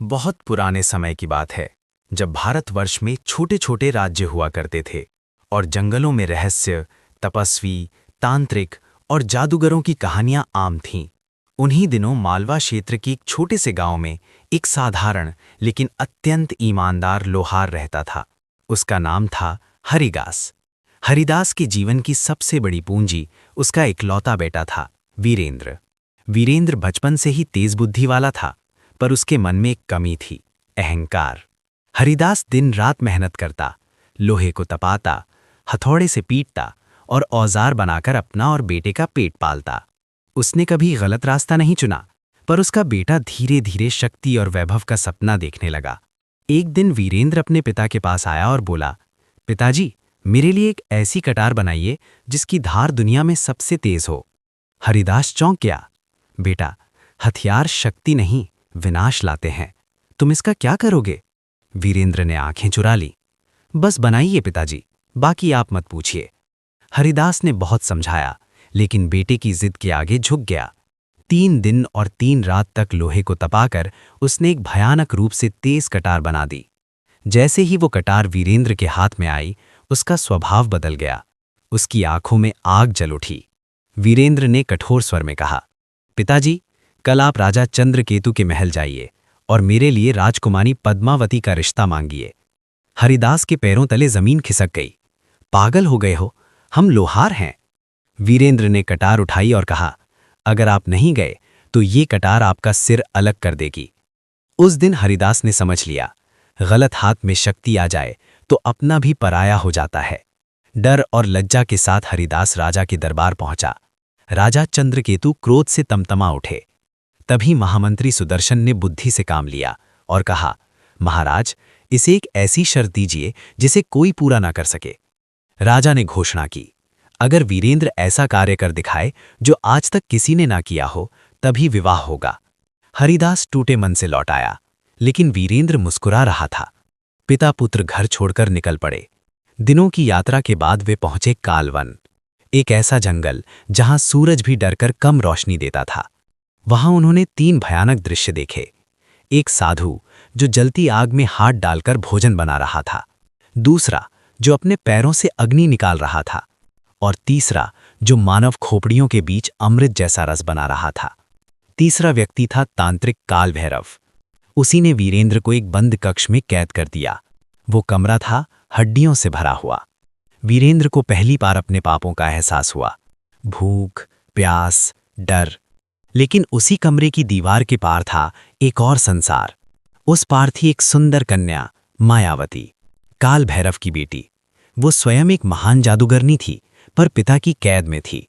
बहुत पुराने समय की बात है, जब भारतवर्ष में छोटे छोटे राज्य हुआ करते थे और जंगलों में रहस्य, तपस्वी, तांत्रिक और जादूगरों की कहानियां आम थीं। उन्हीं दिनों मालवा क्षेत्र के एक छोटे से गांव में एक साधारण लेकिन अत्यंत ईमानदार लोहार रहता था। उसका नाम था हरिदास। हरिदास के जीवन की सबसे बड़ी पूंजी उसका इकलौता बेटा था, वीरेंद्र। वीरेंद्र बचपन से ही तेज बुद्धि वाला था, पर उसके मन में एक कमी थी, अहंकार। हरिदास दिन रात मेहनत करता, लोहे को तपाता, हथौड़े से पीटता और औजार बनाकर अपना और बेटे का पेट पालता। उसने कभी गलत रास्ता नहीं चुना, पर उसका बेटा धीरे धीरे शक्ति और वैभव का सपना देखने लगा। एक दिन वीरेंद्र अपने पिता के पास आया और बोला, पिताजी, मेरे लिए एक ऐसी कटार बनाइए जिसकी धार दुनिया में सबसे तेज हो। हरिदास चौंक गया। बेटा, हथियार शक्ति नहीं, विनाश लाते हैं। तुम इसका क्या करोगे? वीरेंद्र ने आंखें चुरा ली। बस बनाइए पिताजी, बाकी आप मत पूछिए। हरिदास ने बहुत समझाया, लेकिन बेटे की जिद के आगे झुक गया। 3 दिन और 3 रात तक लोहे को तपाकर उसने एक भयानक रूप से तेज कटार बना दी। जैसे ही वो कटार वीरेंद्र के हाथ में आई, उसका स्वभाव बदल गया। उसकी आंखों में आग जल उठी। वीरेंद्र ने कठोर स्वर में कहा, पिताजी, कल आप राजा चंद्रकेतु के महल जाइए और मेरे लिए राजकुमारी पद्मावती का रिश्ता मांगिए। हरिदास के पैरों तले जमीन खिसक गई। पागल हो गए हो, हम लोहार हैं। वीरेंद्र ने कटार उठाई और कहा, अगर आप नहीं गए तो ये कटार आपका सिर अलग कर देगी। उस दिन हरिदास ने समझ लिया, गलत हाथ में शक्ति आ जाए तो अपना भी पराया हो जाता है। डर और लज्जा के साथ हरिदास राजा के दरबार पहुंचा। राजा चंद्रकेतु क्रोध से तमतमा उठे। तभी महामंत्री सुदर्शन ने बुद्धि से काम लिया और कहा, महाराज, इसे एक ऐसी शर्त दीजिए जिसे कोई पूरा ना कर सके। राजा ने घोषणा की, अगर वीरेंद्र ऐसा कार्य कर दिखाए जो आज तक किसी ने ना किया हो, तभी विवाह होगा। हरिदास टूटे मन से लौट आया, लेकिन वीरेंद्र मुस्कुरा रहा था। पिता पुत्र घर छोड़कर निकल पड़े। दिनों की यात्रा के बाद वे पहुंचे कालवन, एक ऐसा जंगल जहां सूरज भी डरकर कम रोशनी देता था। वहां उन्होंने 3 भयानक दृश्य देखे। एक साधु जो जलती आग में हाथ डालकर भोजन बना रहा था, दूसरा जो अपने पैरों से अग्नि निकाल रहा था, और तीसरा जो मानव खोपड़ियों के बीच अमृत जैसा रस बना रहा था। तीसरा व्यक्ति था तांत्रिक काल भैरव। उसी ने वीरेंद्र को एक बंद कक्ष में कैद कर दिया। वो कमरा था हड्डियों से भरा हुआ। वीरेंद्र को पहली बार अपने पापों का एहसास हुआ, भूख, प्यास, डर। लेकिन उसी कमरे की दीवार के पार था एक और संसार। उस पार थी एक सुंदर कन्या, मायावती, काल भैरव की बेटी। वो स्वयं एक महान जादूगरनी थी, पर पिता की कैद में थी।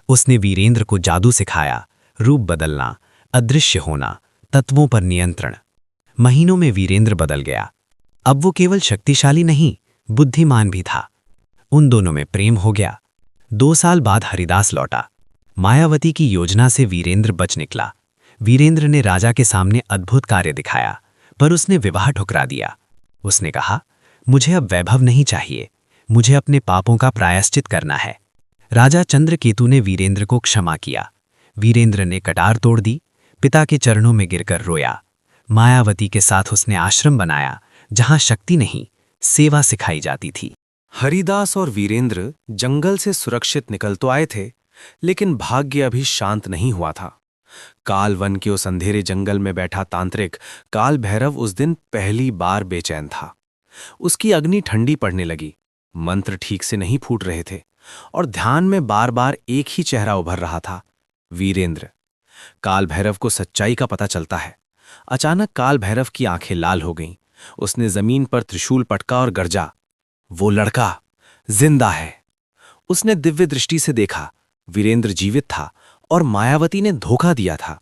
उसने वीरेंद्र को जादू सिखाया, रूप बदलना, अदृश्य होना, तत्वों पर नियंत्रण। महीनों में वीरेंद्र बदल गया। अब वो केवल शक्तिशाली नहीं, बुद्धिमान भी था। उन दोनों में प्रेम हो गया। 2 साल बाद हरिदास लौटा। मायावती की योजना से वीरेंद्र बच निकला। वीरेंद्र ने राजा के सामने अद्भुत कार्य दिखाया, पर उसने विवाह ठुकरा दिया। उसने कहा, मुझे अब वैभव नहीं चाहिए, मुझे अपने पापों का प्रायश्चित करना है। राजा चंद्रकेतु ने वीरेंद्र को क्षमा किया। वीरेंद्र ने कटार तोड़ दी, पिता के चरणों में गिरकर रोया। मायावती के साथ उसने आश्रम बनाया, जहां शक्ति नहीं, सेवा सिखाई जाती थी। हरिदास और वीरेंद्र जंगल से सुरक्षित निकल तो आए थे, लेकिन भाग्य अभी शांत नहीं हुआ था। कालवन के उस अंधेरे जंगल में बैठा तांत्रिक काल भैरव उस दिन पहली बार बेचैन था। उसकी अग्नि ठंडी पड़ने लगी, मंत्र ठीक से नहीं फूट रहे थे और ध्यान में बार बार एक ही चेहरा उभर रहा था, वीरेंद्र। काल भैरव को सच्चाई का पता चलता है। अचानक काल भैरव की आंखें लाल हो गईं। उसने जमीन पर त्रिशूल पटका और गरजा, वो लड़का जिंदा है। उसने दिव्य दृष्टि से देखा, वीरेंद्र जीवित था और मायावती ने धोखा दिया था।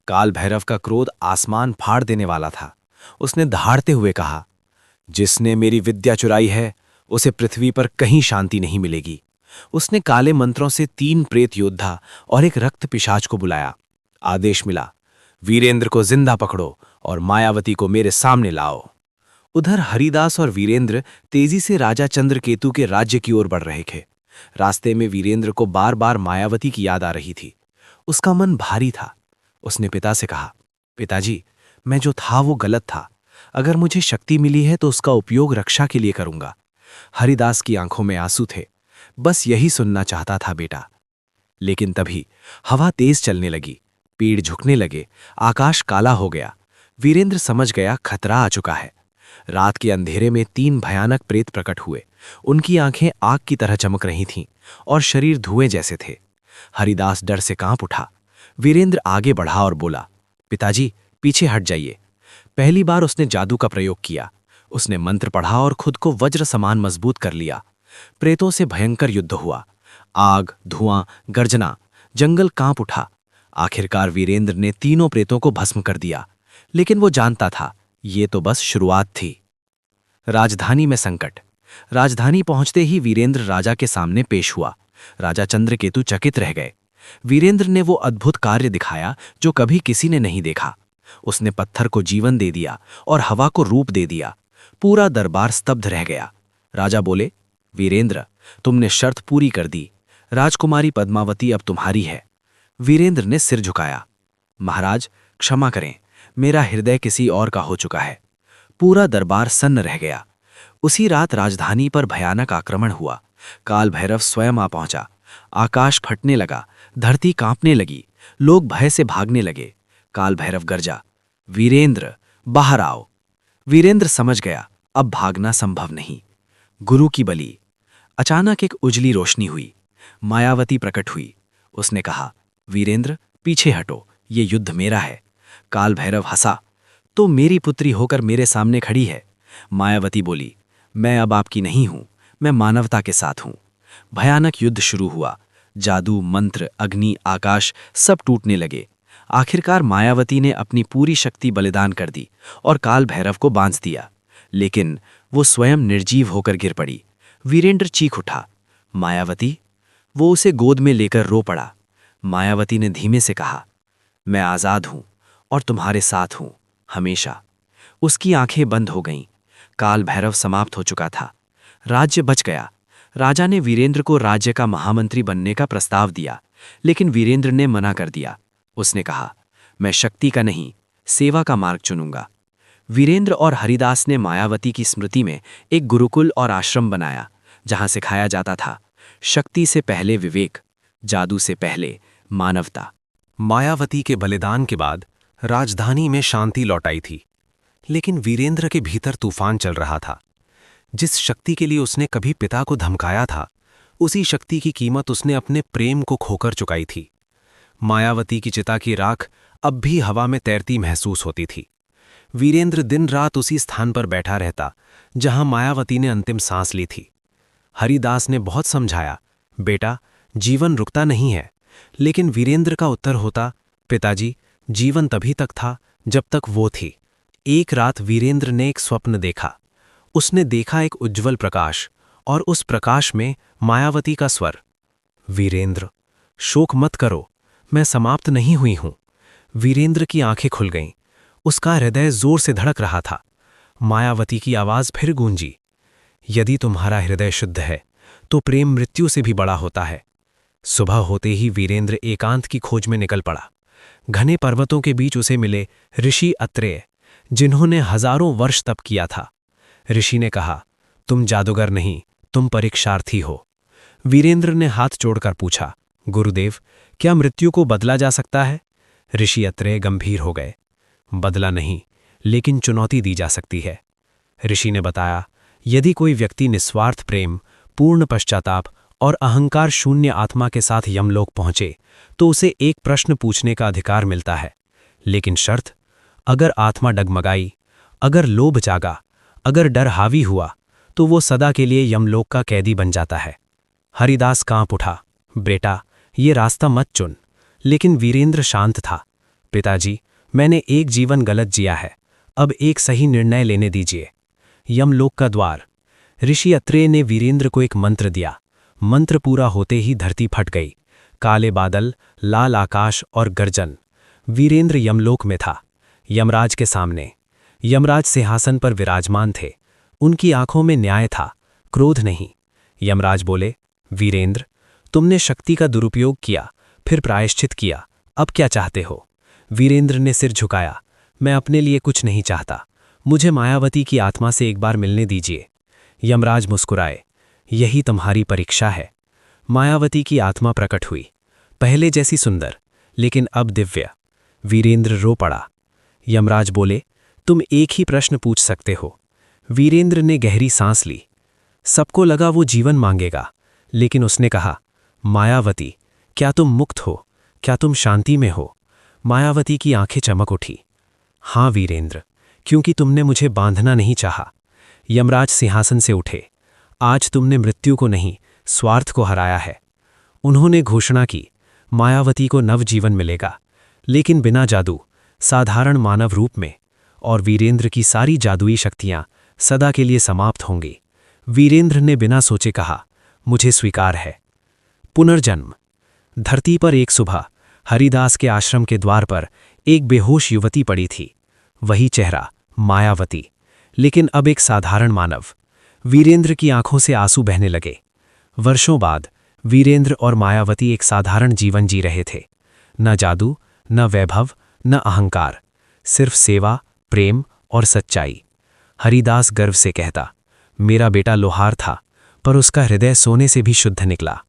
काल भैरव का क्रोध आसमान फाड़ देने वाला था। उसने दहाड़ते हुए कहा, जिसने मेरी विद्या चुराई है, उसे पृथ्वी पर कहीं शांति नहीं मिलेगी। उसने काले मंत्रों से 3 प्रेत योद्धा और एक रक्त पिशाच को बुलाया। आदेश मिला, वीरेंद्र को जिंदा पकड़ो और मायावती को मेरे सामने लाओ। उधर हरिदास और वीरेंद्र तेजी से राजा चंद्रकेतु के राज्य की ओर बढ़ रहे थे। रास्ते में वीरेंद्र को बार बार मायावती की याद आ रही थी। उसका मन भारी था। उसने पिता से कहा, पिताजी, मैं जो था वो गलत था। अगर मुझे शक्ति मिली है तो उसका उपयोग रक्षा के लिए करूंगा। हरिदास की आंखों में आंसू थे। बस यही सुनना चाहता था बेटा। लेकिन तभी हवा तेज चलने लगी, पेड़ झुकने लगे, आकाश काला हो गया। वीरेंद्र समझ गया खतरा आ चुका है। रात के अंधेरे में 3 भयानक प्रेत प्रकट हुए। उनकी आंखें आग की तरह चमक रही थीं और शरीर धुएं जैसे थे। हरिदास डर से कांप उठा। वीरेंद्र आगे बढ़ा और बोला, पिताजी पीछे हट जाइए। पहली बार उसने जादू का प्रयोग किया। उसने मंत्र पढ़ा और खुद को वज्र समान मजबूत कर लिया। प्रेतों से भयंकर युद्ध हुआ। आग, धुआं, गर्जना, जंगल कांप उठा। आखिरकार वीरेंद्र ने तीनों प्रेतों को भस्म कर दिया। लेकिन वो जानता था ये तो बस शुरुआत थी। राजधानी में संकट। राजधानी पहुंचते ही वीरेंद्र राजा के सामने पेश हुआ। राजा चंद्रकेतु चकित रह गए। वीरेंद्र ने वो अद्भुत कार्य दिखाया जो कभी किसी ने नहीं देखा। उसने पत्थर को जीवन दे दिया और हवा को रूप दे दिया। पूरा दरबार स्तब्ध रह गया। राजा बोले, वीरेंद्र, तुमने शर्त पूरी कर दी। राजकुमारी पद्मावती अब तुम्हारी है। वीरेंद्र ने सिर झुकाया। महाराज क्षमा करें, मेरा हृदय किसी और का हो चुका है। पूरा दरबार सन्न रह गया। उसी रात राजधानी पर भयानक आक्रमण हुआ। काल भैरव स्वयं आ पहुंचा। आकाश फटने लगा, धरती कांपने लगी, लोग भय से भागने लगे। काल भैरव गरजा, वीरेंद्र बाहर आओ। वीरेंद्र समझ गया अब भागना संभव नहीं। गुरु की बलि। अचानक एक उजली रोशनी हुई। मायावती प्रकट हुई। उसने कहा, वीरेंद्र पीछे हटो, ये युद्ध मेरा है। काल भैरव हंसा, तो मेरी पुत्री होकर मेरे सामने खड़ी है। मायावती बोली, मैं अब आपकी नहीं हूं, मैं मानवता के साथ हूं। भयानक युद्ध शुरू हुआ। जादू, मंत्र, अग्नि, आकाश सब टूटने लगे। आखिरकार मायावती ने अपनी पूरी शक्ति बलिदान कर दी और काल भैरव को बांध दिया। लेकिन वो स्वयं निर्जीव होकर गिर पड़ी। वीरेंद्र चीख उठा, मायावती। वो उसे गोद में लेकर रो पड़ा। मायावती ने धीमे से कहा, मैं आजाद हूं और तुम्हारे साथ हूं हमेशा। उसकी आंखें बंद हो गईं। काल भैरव समाप्त हो चुका था। राज्य बच गया। राजा ने वीरेंद्र को राज्य का महामंत्री बनने का प्रस्ताव दिया, लेकिन वीरेंद्र ने मना कर दिया। उसने कहा, मैं शक्ति का नहीं, सेवा का मार्ग चुनूंगा। वीरेंद्र और हरिदास ने मायावती की स्मृति में एक गुरुकुल और आश्रम बनाया, जहां सिखाया जाता था शक्ति से पहले विवेक, जादू से पहले मानवता। मायावती के बलिदान के बाद राजधानी में शांति लौट आई थी, लेकिन वीरेंद्र के भीतर तूफान चल रहा था। जिस शक्ति के लिए उसने कभी पिता को धमकाया था, उसी शक्ति की कीमत उसने अपने प्रेम को खोकर चुकाई थी। मायावती की चिता की राख अब भी हवा में तैरती महसूस होती थी। वीरेंद्र दिन रात उसी स्थान पर बैठा रहता जहां मायावती ने अंतिम सांस ली थी। हरिदास ने बहुत समझाया, बेटा जीवन रुकता नहीं है। लेकिन वीरेंद्र का उत्तर होता, पिताजी जीवन तभी तक था जब तक वो थी। एक रात वीरेंद्र ने एक स्वप्न देखा। उसने देखा एक उज्ज्वल प्रकाश और उस प्रकाश में मायावती का स्वर, वीरेंद्र शोक मत करो, मैं समाप्त नहीं हुई हूं। वीरेंद्र की आंखें खुल गईं। उसका हृदय जोर से धड़क रहा था। मायावती की आवाज फिर गूंजी, यदि तुम्हारा हृदय शुद्ध है तो प्रेम मृत्यु से भी बड़ा होता है। सुबह होते ही वीरेंद्र एकांत की खोज में निकल पड़ा। घने पर्वतों के बीच उसे मिले ऋषि अत्रेय, जिन्होंने हजारों वर्ष तप किया था। ऋषि ने कहा, तुम जादूगर नहीं, तुम परीक्षार्थी हो। वीरेंद्र ने हाथ जोड़कर पूछा, गुरुदेव क्या मृत्यु को बदला जा सकता है? ऋषि अत्रेय गंभीर हो गए, बदला नहीं, लेकिन चुनौती दी जा सकती है। ऋषि ने बताया, यदि कोई व्यक्ति निस्वार्थ प्रेम, पूर्ण पश्चाताप और अहंकार शून्य आत्मा के साथ यमलोक पहुंचे तो उसे एक प्रश्न पूछने का अधिकार मिलता है। लेकिन शर्त, अगर आत्मा डगमगाई, अगर लोभ जागा, अगर डर हावी हुआ तो वो सदा के लिए यमलोक का कैदी बन जाता है। हरिदास कांप उठा, बेटा ये रास्ता मत चुन। लेकिन वीरेंद्र शांत था। पिताजी मैंने एक जीवन गलत जिया है, अब एक सही निर्णय लेने दीजिए। यमलोक का द्वार। ऋषि अत्रेय ने वीरेंद्र को एक मंत्र दिया। मंत्र पूरा होते ही धरती फट गई। काले बादल, लाल आकाश और गर्जन। वीरेंद्र यमलोक में था, यमराज के सामने। यमराज सिंहासन पर विराजमान थे। उनकी आंखों में न्याय था, क्रोध नहीं। यमराज बोले, वीरेंद्र तुमने शक्ति का दुरुपयोग किया, फिर प्रायश्चित किया, अब क्या चाहते हो? वीरेंद्र ने सिर झुकाया, मैं अपने लिए कुछ नहीं चाहता, मुझे मायावती की आत्मा से एक बार मिलने दीजिए। यमराज मुस्कुराए, यही तुम्हारी परीक्षा है। मायावती की आत्मा प्रकट हुई, पहले जैसी सुंदर, लेकिन अब दिव्य। वीरेंद्र रो पड़ा। यमराज बोले, तुम एक ही प्रश्न पूछ सकते हो। वीरेंद्र ने गहरी सांस ली। सबको लगा वो जीवन मांगेगा, लेकिन उसने कहा, मायावती, क्या तुम मुक्त हो? क्या तुम शांति में हो? मायावती की आंखें चमक उठी। हाँ वीरेंद्र, क्योंकि तुमने मुझे बांधना नहीं चाहा। यमराज सिंहासन से उठे। आज तुमने मृत्यु को नहीं, स्वार्थ को हराया है। उन्होंने घोषणा की, मायावती को नवजीवन मिलेगा, लेकिन बिना जादू, साधारण मानव रूप में, और वीरेंद्र की सारी जादुई शक्तियां सदा के लिए समाप्त होंगी। वीरेंद्र ने बिना सोचे कहा, मुझे स्वीकार है। पुनर्जन्म। धरती पर एक सुबह हरिदास के आश्रम के द्वार पर एक बेहोश युवती पड़ी थी। वही चेहरा, मायावती, लेकिन अब एक साधारण मानव। वीरेंद्र की आंखों से आंसू बहने लगे। वर्षों बाद वीरेंद्र और मायावती एक साधारण जीवन जी रहे थे। न जादू, न वैभव, न अहंकार, सिर्फ सेवा, प्रेम और सच्चाई। हरिदास गर्व से कहता, मेरा बेटा लोहार था, पर उसका हृदय सोने से भी शुद्ध निकला।